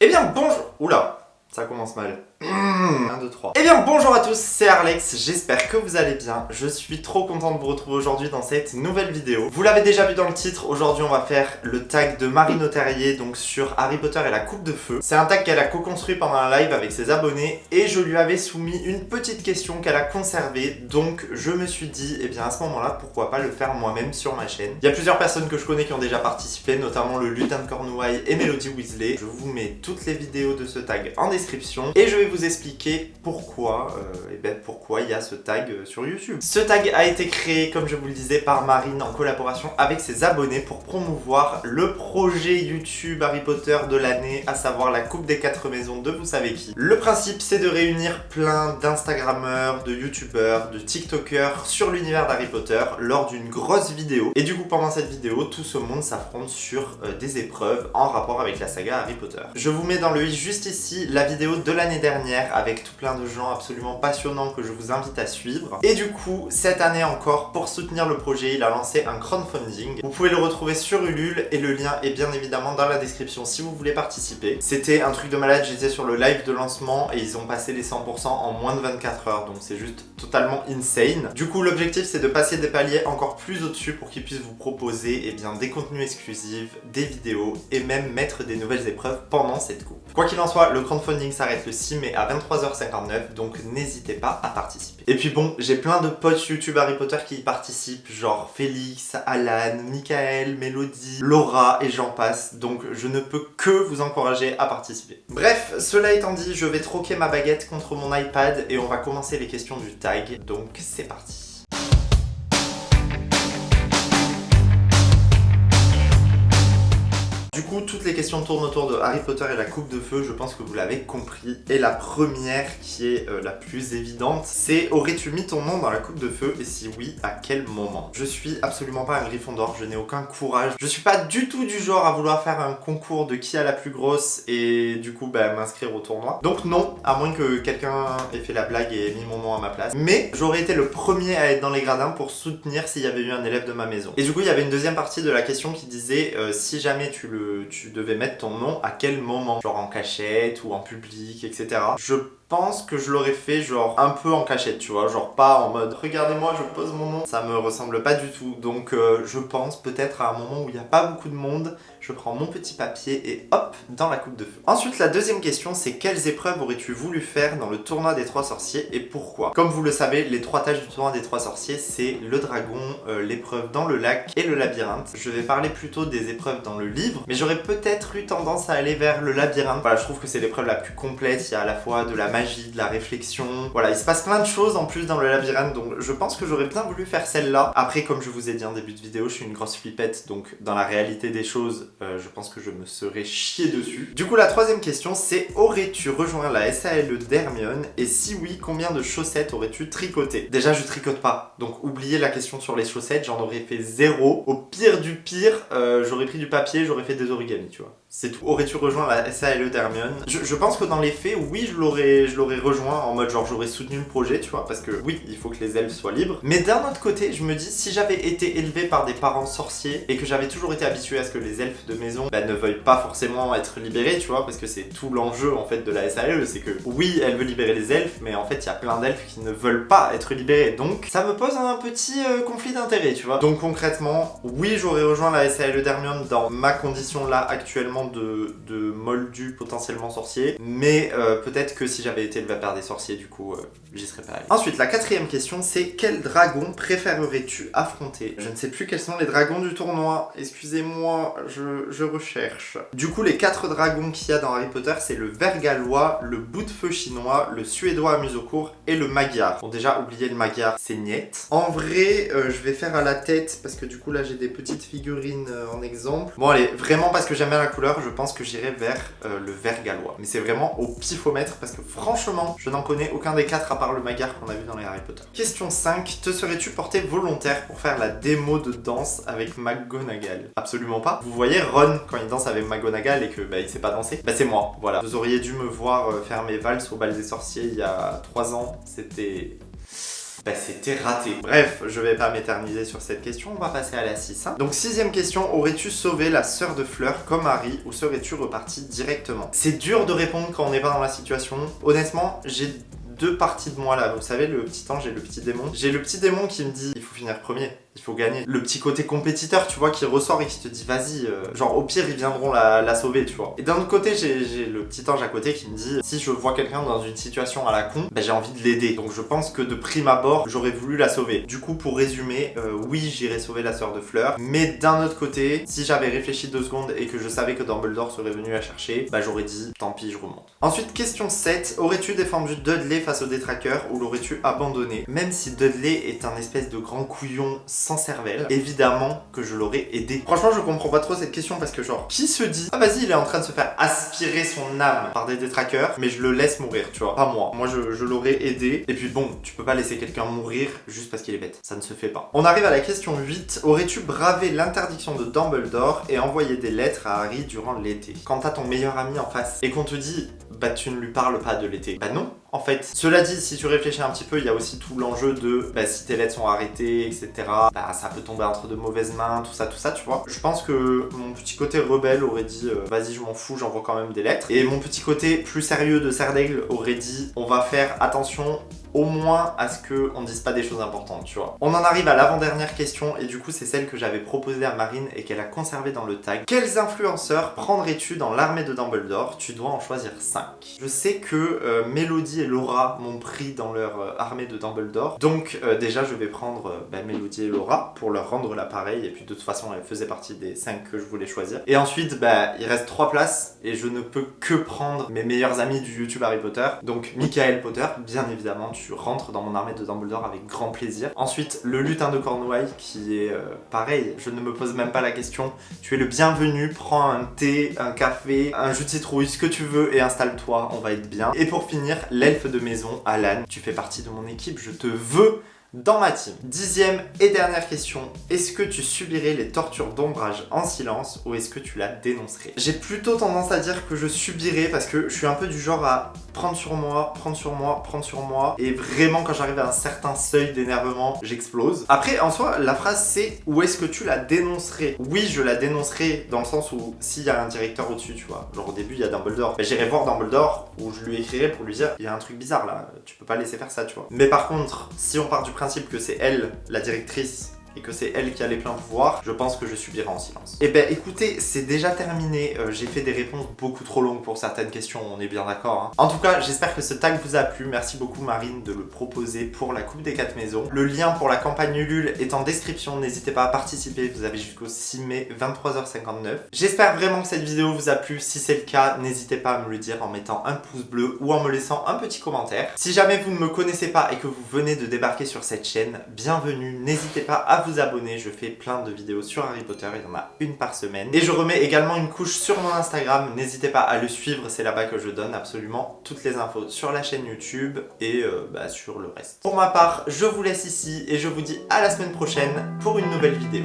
Eh bien bonjour. Oula, ça commence mal. 1, 2, 3. Eh bien bonjour à tous, c'est Arlex, j'espère que vous allez bien. Je suis trop content de vous retrouver aujourd'hui dans cette nouvelle vidéo. Vous l'avez déjà vu dans le titre, aujourd'hui on va faire le tag de Marine Auterrier, donc sur Harry Potter et la Coupe de Feu. C'est un tag qu'elle a co-construit pendant un live avec ses abonnés et je lui avais soumis une petite question qu'elle a conservée. Donc je me suis dit, eh bien à ce moment-là, pourquoi pas le faire moi-même sur ma chaîne. Il y a plusieurs personnes que je connais qui ont déjà participé, notamment le lutin de Cornouailles et Mélodie Weasley. Je vous mets toutes les vidéos de ce tag en description et je vais vous expliquer pourquoi il y a ce tag sur YouTube. Ce tag a été créé, comme je vous le disais, par Marine en collaboration avec ses abonnés pour promouvoir le projet YouTube Harry Potter de l'année, à savoir la Coupe des 4 maisons de vous savez qui. Le principe, c'est de réunir plein d'Instagrammeurs, de YouTubeurs, de TikTokers sur l'univers d'Harry Potter lors d'une grosse vidéo. Et du coup, pendant cette vidéo, tout ce monde s'affronte sur des épreuves en rapport avec la saga Harry Potter. Je vous mets dans le i juste ici la vidéo de l'année dernière avec tout plein de gens absolument passionnants que je vous invite à suivre. Et du coup, cette année encore, pour soutenir le projet, il a lancé un crowdfunding. Vous pouvez le retrouver sur Ulule et le lien est bien évidemment dans la description si vous voulez participer. C'était un truc de malade, j'étais sur le live de lancement et ils ont passé les 100% en moins de 24 heures, donc c'est juste totalement insane. Du coup, l'objectif c'est de passer des paliers encore plus au-dessus pour qu'ils puissent vous proposer des contenus exclusifs, des vidéos et même mettre des nouvelles épreuves pendant cette coupe. Quoi qu'il en soit, le crowdfunding s'arrête le 6 mai à 23h59, donc n'hésitez pas à participer. Et puis bon, j'ai plein de potes YouTube Harry Potter qui y participent, genre Félix, Alan, Michael, Mélodie, Laura et j'en passe, donc je ne peux que vous encourager à participer. Bref, cela étant dit, je vais troquer ma baguette contre mon iPad et on va commencer les questions du tag, donc c'est parti. Du coup, toutes les questions tournent autour de Harry Potter et la Coupe de Feu, je pense que vous l'avez compris. Et la première, qui est la plus évidente, c'est: aurais-tu mis ton nom dans la Coupe de Feu? Et si oui, à quel moment? Je suis absolument pas un Gryffondor, je n'ai aucun courage. Je suis pas du tout du genre à vouloir faire un concours de qui a la plus grosse et du coup m'inscrire au tournoi. Donc non, à moins que quelqu'un ait fait la blague et ait mis mon nom à ma place. Mais j'aurais été le premier à être dans les gradins pour soutenir s'il y avait eu un élève de ma maison. Et du coup, il y avait une deuxième partie de la question qui disait si jamais tu devais mettre ton nom, à quel moment? Genre en cachette ou en public, etc. Je pense que je l'aurais fait genre un peu en cachette, tu vois, genre pas en mode regardez-moi je pose mon nom, ça me ressemble pas du tout. Donc je pense peut-être à un moment où il n'y a pas beaucoup de monde, je prends mon petit papier et hop, dans la Coupe de Feu. Ensuite, la deuxième question, c'est: quelles épreuves aurais-tu voulu faire dans le tournoi des 3 sorciers et pourquoi? Comme vous le savez, les 3 tâches du tournoi des 3 sorciers, c'est le dragon, l'épreuve dans le lac et le labyrinthe. Je vais parler plutôt des épreuves dans le livre, mais j'aurais peut-être eu tendance à aller vers le labyrinthe. Voilà, je trouve que c'est l'épreuve la plus complète, il y a à la fois de la magie, de la réflexion, voilà, il se passe plein de choses en plus dans le labyrinthe, donc je pense que j'aurais bien voulu faire celle-là. Après, comme je vous ai dit en début de vidéo, je suis une grosse flippette, donc dans la réalité des choses, je pense que je me serais chié dessus. Du coup, la troisième question, c'est: aurais-tu rejoint la SALE d'Hermione? Et si oui, combien de chaussettes aurais-tu tricoté? Déjà, je tricote pas, donc oubliez la question sur les chaussettes, j'en aurais fait 0. Au pire du pire, j'aurais pris du papier, j'aurais fait des origamis, tu vois. C'est tout. Aurais-tu rejoint la SALE d'Hermione? Je pense que dans les faits, oui, je l'aurais rejoint en mode genre j'aurais soutenu le projet, tu vois, parce que oui, il faut que les elfes soient libres. Mais d'un autre côté, je me dis, si j'avais été élevé par des parents sorciers et que j'avais toujours été habitué à ce que les elfes de maison ne veuillent pas forcément être libérés, tu vois, parce que c'est tout l'enjeu en fait de la SALE, c'est que oui, elle veut libérer les elfes, mais en fait, il y a plein d'elfes qui ne veulent pas être libérés. Donc, ça me pose un petit conflit d'intérêt, tu vois. Donc concrètement, oui, j'aurais rejoint la SALE d'Hermione dans ma condition là actuellement de moldu potentiellement sorcier, mais peut-être que si j'avais été élevé par des sorciers, du coup j'y serais pas allé. Ensuite, la quatrième question, c'est: quel dragon préférerais-tu affronter? Je ne sais plus quels sont les dragons du tournoi, excusez-moi, je recherche. Du coup, les 4 dragons qu'il y a dans Harry Potter, c'est le ver gallois, le bout de feu chinois, le suédois à museau-court et le magyar. Bon, déjà, oubliez le magyar, c'est niet. En vrai, je vais faire à la tête parce que du coup là j'ai des petites figurines en exemple. Bon allez, vraiment parce que j'aime bien la couleur, je pense que j'irai vers le ver gallois. Mais c'est vraiment au pifomètre parce que franchement, je n'en connais aucun des 4 à part le magyar qu'on a vu dans les Harry Potter. Question 5. Te serais-tu porté volontaire pour faire la démo de danse avec McGonagall? Absolument pas. Vous voyez Ron quand il danse avec McGonagall et que il sait pas danser? C'est moi, voilà. Vous auriez dû me voir faire mes valses au bal des sorciers il y a 3 ans. C'était bah c'était raté. Bref, je vais pas m'éterniser sur cette question, on va passer à la 6. Donc 6ème question, aurais-tu sauvé la sœur de Fleur comme Harry ou serais-tu reparti directement? C'est dur de répondre quand on n'est pas dans la situation. Honnêtement, j'ai deux parties de moi là, vous savez, le petit ange et le petit démon. J'ai le petit démon qui me dit il faut finir premier, il faut gagner. Le petit côté compétiteur, tu vois, qui ressort et qui te dit vas-y, genre au pire ils viendront la sauver, tu vois. Et d'un autre côté, j'ai le petit ange à côté qui me dit si je vois quelqu'un dans une situation à la con, bah, j'ai envie de l'aider. Donc je pense que de prime abord, j'aurais voulu la sauver. Du coup, pour résumer, oui, j'irais sauver la sœur de Fleur. Mais d'un autre côté, si j'avais réfléchi 2 secondes et que je savais que Dumbledore serait venu la chercher, bah j'aurais dit tant pis, je remonte. Ensuite, question 7. Aurais-tu défendu Dudley face aux détraqueurs ou l'aurais-tu abandonné? Même si Dudley est un espèce de grand couillon sans cervelle, évidemment que je l'aurais aidé. Franchement, je comprends pas trop cette question parce que genre, qui se dit ah vas-y, il est en train de se faire aspirer son âme par des détraqueurs, mais je le laisse mourir, tu vois. Pas moi. Moi, je l'aurais aidé. Et puis bon, tu peux pas laisser quelqu'un mourir juste parce qu'il est bête. Ça ne se fait pas. On arrive à la question 8. Aurais-tu bravé l'interdiction de Dumbledore et envoyé des lettres à Harry durant l'été? Quand t'as ton meilleur ami en face et qu'on te dit bah tu ne lui parles pas de l'été. Bah non, en fait. Cela dit, si tu réfléchis un petit peu, il y a aussi tout l'enjeu de bah si tes lettres sont arrêtées, etc. Bah ça peut tomber entre de mauvaises mains, tout ça, tu vois. Je pense que mon petit côté rebelle aurait dit vas-y, je m'en fous, j'envoie quand même des lettres. Et mon petit côté plus sérieux de Serre d'Aigle aurait dit on va faire attention au moins à ce qu'on dise pas des choses importantes, tu vois. On en arrive à l'avant-dernière question et du coup c'est celle que j'avais proposée à Marine et qu'elle a conservée dans le tag. Quels influenceurs prendrais-tu dans l'armée de Dumbledore? Tu dois en choisir 5. Je sais que Mélodie et Laura m'ont pris dans leur armée de Dumbledore, donc déjà je vais prendre Mélodie et Laura pour leur rendre l'appareil et puis de toute façon elles faisaient partie des 5 que je voulais choisir. Et ensuite il reste 3 places et je ne peux que prendre mes meilleurs amis du YouTube Harry Potter, donc Michael Potter, bien évidemment. Tu rentres dans mon armée de Dumbledore avec grand plaisir. Ensuite, le lutin de Cornouailles qui est pareil, je ne me pose même pas la question. Tu es le bienvenu, prends un thé, un café, un jus de citrouille, ce que tu veux et installe-toi, on va être bien. Et pour finir, l'elfe de maison, Alan. Tu fais partie de mon équipe, je te veux dans ma team. 10ème et dernière question. Est-ce que tu subirais les tortures d'ombrage en silence ou est-ce que tu la dénoncerais? J'ai plutôt tendance à dire que je subirais parce que je suis un peu du genre à prendre sur moi et vraiment quand j'arrive à un certain seuil d'énervement, j'explose. Après, en soi, la phrase c'est où est-ce que tu la dénoncerais? Oui, je la dénoncerais dans le sens où s'il y a un directeur au-dessus, tu vois. Genre au début, il y a Dumbledore. J'irai voir Dumbledore ou je lui écrirai pour lui dire il y a un truc bizarre là, tu peux pas laisser faire ça, tu vois. Mais par contre, si on part du principe que c'est elle, la directrice, et que c'est elle qui a les pleins pouvoirs, je pense que je subirai en silence. Et ben écoutez, c'est déjà terminé, j'ai fait des réponses beaucoup trop longues pour certaines questions, on est bien d'accord. Hein. En tout cas, j'espère que ce tag vous a plu, merci beaucoup Marine de le proposer pour la Coupe des 4 maisons. Le lien pour la campagne Ulule est en description, n'hésitez pas à participer, vous avez jusqu'au 6 mai, 23h59. J'espère vraiment que cette vidéo vous a plu, si c'est le cas, n'hésitez pas à me le dire en mettant un pouce bleu ou en me laissant un petit commentaire. Si jamais vous ne me connaissez pas et que vous venez de débarquer sur cette chaîne, bienvenue, n'hésitez pas à vous abonner, je fais plein de vidéos sur Harry Potter, il y en a une par semaine. Et je remets également une couche sur mon Instagram, n'hésitez pas à le suivre, c'est là-bas que je donne absolument toutes les infos sur la chaîne YouTube et sur le reste. Pour ma part, je vous laisse ici et je vous dis à la semaine prochaine pour une nouvelle vidéo.